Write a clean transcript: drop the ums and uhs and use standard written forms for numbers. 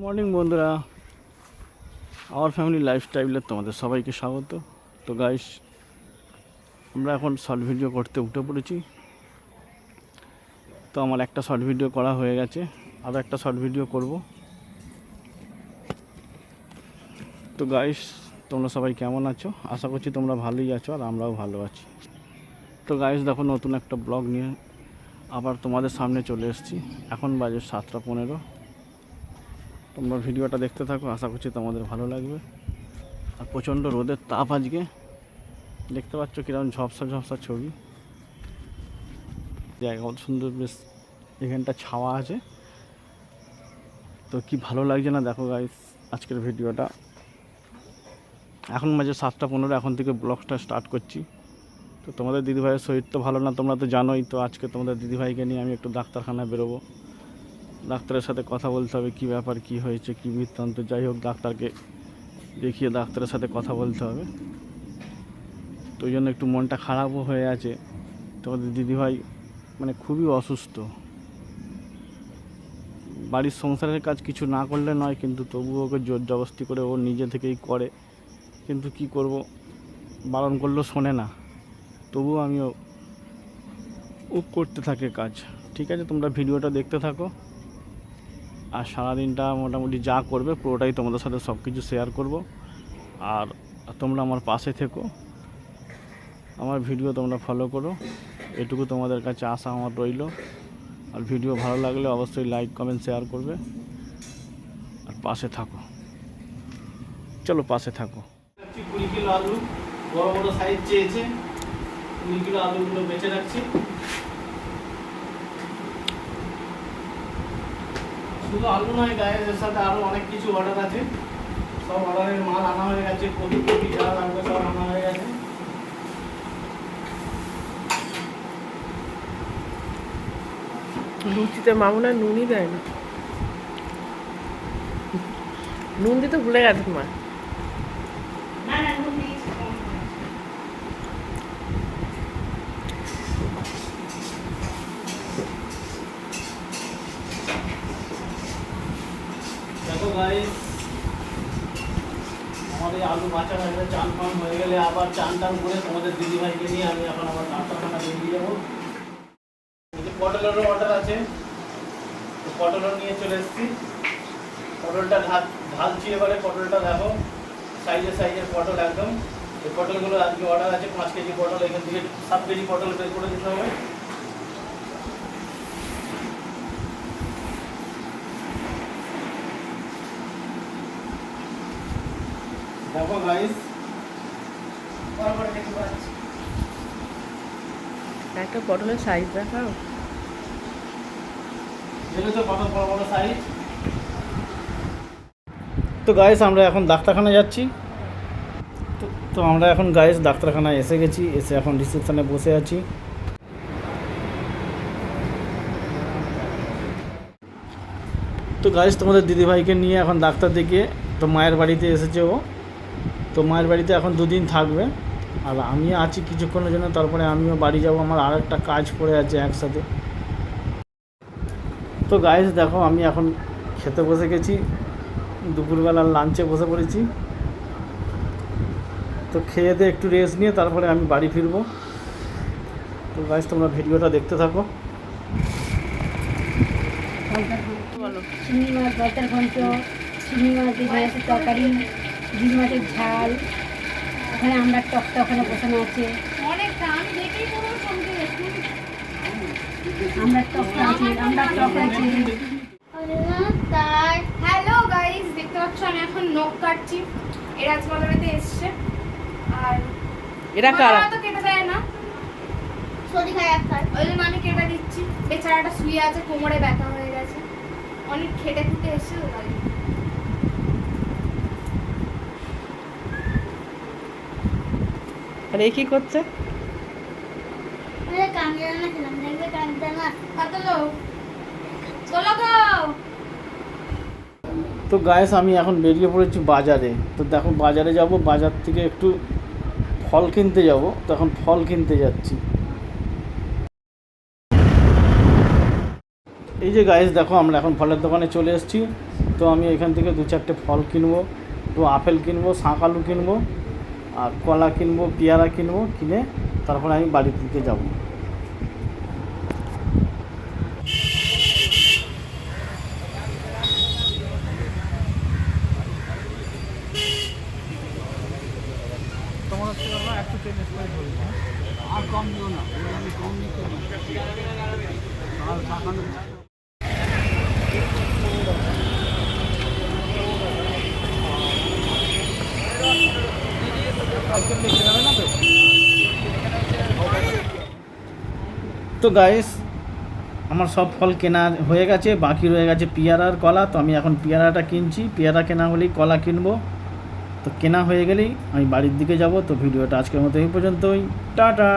Morning বন্ধুরা, আমার family লাইফস্টাইলে তোমাদের সবাইকে স্বাগত। তো গাইস, আমরা এখন শর্ট ভিডিও করতে উঠে পড়েছি। তো আমার একটা শর্ট ভিডিও করা হয়ে গেছে, আরও একটা শর্ট ভিডিও করব। তো গাইস, তোমরা সবাই কেমন আছো? আশা করছি তোমরা ভালোই আছো, আর আমরাও ভালো আছি। তো গাইস দেখো, নতুন একটা ব্লগ নিয়ে আবার তোমাদের সামনে চলে এসেছি। এখন বাজে 7:15। তোমরা ভিডিওটা দেখতে থাকো, আশা করছি তোমাদের ভালো লাগবে। আর প্রচণ্ড রোদের তাপ আজকে, দেখতে পাচ্ছ কীরকম ঝপসা ঝপসা ছবি। জায়গা কত সুন্দর, বেশ এখানটা ছাওয়া আছে। তো কি ভালো লাগছে না দেখো গাইস আজকের ভিডিওটা। এখন বাজে 7:15, এখন থেকে ব্লগটা স্টার্ট করছি। তো তোমাদের দিদিভাইয়ের শরীর তো ভালো না, তোমরা তো জানোই। তো আজকে তোমাদের দিদিভাইকে নিয়ে আমি একটু ডাক্তারখানায় বেরোবো। ডাক্তারের সাথে কথা বলতে হবে, কী ব্যাপার, কী হয়েছে, কী বৃত্তান্ত। যাই হোক, ডাক্তারকে দেখিয়ে ডাক্তারের সাথে কথা বলতে হবে। তো ওই জন্য একটু মনটা খারাপও হয়ে আছে। তোমাদের দিদিভাই মানে খুবই অসুস্থ। বাড়ির সংসারের কাজ কিছু না করলে নয়, কিন্তু তবুও ওকে জোর জবরদস্তি করে ও নিজে থেকেই করে। কিন্তু কি করব, বারণ করলেও শোনে না। তবুও আমিও ও করতে থাকে কাজ। ঠিক আছে, তোমরা ভিডিওটা দেখতে থাকো। আর সারাদিনটা মোটামুটি যা করবে পুরোটাই তোমাদের সাথে সব কিছু শেয়ার করব। আর তোমরা আমার পাশে থেকো, আমার ভিডিও তোমরা ফলো করো, এটুকু তোমাদের কাছে আশা আমার রইল। আর ভিডিও ভালো লাগলে অবশ্যই লাইক কমেন্ট শেয়ার করবে, আর পাশে থাকো। চলো পাশে থাকো। 20 কিলো আলু, বড় বড় সাইজ চেয়েছে। 20 কিলো আলুগুলো বেঁচে রাখছি। শুধু আলু নয় গায়ে, এর সাথে আরও অনেক কিছু অর্ডার আছে। সব অর্ডারের মাল আনা হয়ে গেছে। কপি যা লাগবে সব আনা হয়ে গেছে। লুচিতে মামুনা নুনই দেয় না, নুন দিতে ভুলে গেছে মা। দেখো গাইস, আমার এই আলু বাঁচা হয়ে গেলে, চান পান হয়ে গেলে আবার চান টান করে তোমাদের দিদিভাইকে নিয়ে আমি এখন আবার ডাক্তারখানা বেরিয়ে যাবো। পটলেরও অর্ডার আছে, তো পটলও নিয়ে চলে এসেছি। পটলটা ঢালছি এবারে। পটলটা দেখো, সাইজের পটল একদম। এই পটলগুলো আজকে অর্ডার আছে 5 কেজি পটল। এখান থেকে 7 কেজি পটল বের করে দিতে হবে। দেখো গাইস, একটা পটলের সাইজ দেখাও। দেখেছো কত বড় বড় সাইজ। তো গাইস, আমরা এখন ডাক্তারখানায় যাচ্ছি। তো আমরা এখন গাইস ডাক্তারখানায় এসে গেছি। এসে এখন রিসেপশনে বসে আছি। তো গাইস, তোমাদের দিদিভাইকে নিয়ে এখন ডাক্তার দেখিয়ে তো মায়ের বাড়িতে এসেছে ও। তো মায়ের বাড়িতে এখন 2 দিন থাকবে। আর আমি আছি কিছুক্ষণের জন্য, তারপরে আমিও বাড়ি যাব। আমার আর একটা কাজ পড়ে আছে একসাথে। তো গাইস দেখো, আমি এখন খেতে বসে গেছি। দুপুরবেলার লাঞ্চে বসে পড়েছি। তো খেয়ে দিয়ে একটু রেস্ট নিয়ে তারপরে আমি বাড়ি ফিরবো। তো গাইস, তোমরা ভিডিওটা দেখতে থাকো। চিংড়ি মাছ, বলতার ঘন্ট, চিংড়ি মাছ দিয়ে মাছের তরকারি, ইলিশ মাছের ঝাল, ওখানে আমরা টকটা ওখানে বসানো আছে। আমরা টকটা আছে, আমরা টক আছে। হ্যালো গাইস, দেখতে পাচ্ছ আমি এখন নখ কাটছি। এরা আজ আমাদের বাড়িতে এসছে। আর এরা কারা? তো কেটে দেয় না, সরি খায় একবার, ওই জন্য আমি কেটে দিচ্ছি। বেচারাটা শুয়ে আছে, কোমরে ব্যথা হয়ে গেছে, অনেক খেটে খুঁটে এসছে তো তাই। আর এ কি করছে? তো গাইস, আমি এখন বেরিয়ে পড়েছি বাজারে। তো দেখো, বাজারে যাব, বাজার থেকে একটু ফল কিনতে যাব। তো এখন ফল কিনতে যাচ্ছি। এই যে গাইস দেখো, আমরা এখন ফলের দোকানে চলে এসেছি। তো আমি এখান থেকে 2-4টে ফল কিনবো, একটু আপেল কিনবো, শাঁক আলু কিনবো, আর কলা কিনবো, পেয়ারা কিনবো, কিনে তারপরে আমি বাড়ির দিকে যাব। তোমার হচ্ছে একটু তেল স্প্রে করবো, আর কম দিও না, আমি কম নিতে আর শাঁকানো তো গাইস, আমার সব ফল কেনা হয়ে গেছে, বাকি রয়ে গেছে পেয়ারা আর কলা। তো আমি এখন পেয়ারাটা কিনছি, পেয়ারা কেনা হলেই কলা কিনবো। তো কেনা হয়ে গেলেই আমি বাড়ির দিকে যাব। তো ভিডিওটা আজকের মতো এই পর্যন্তই, টাটা।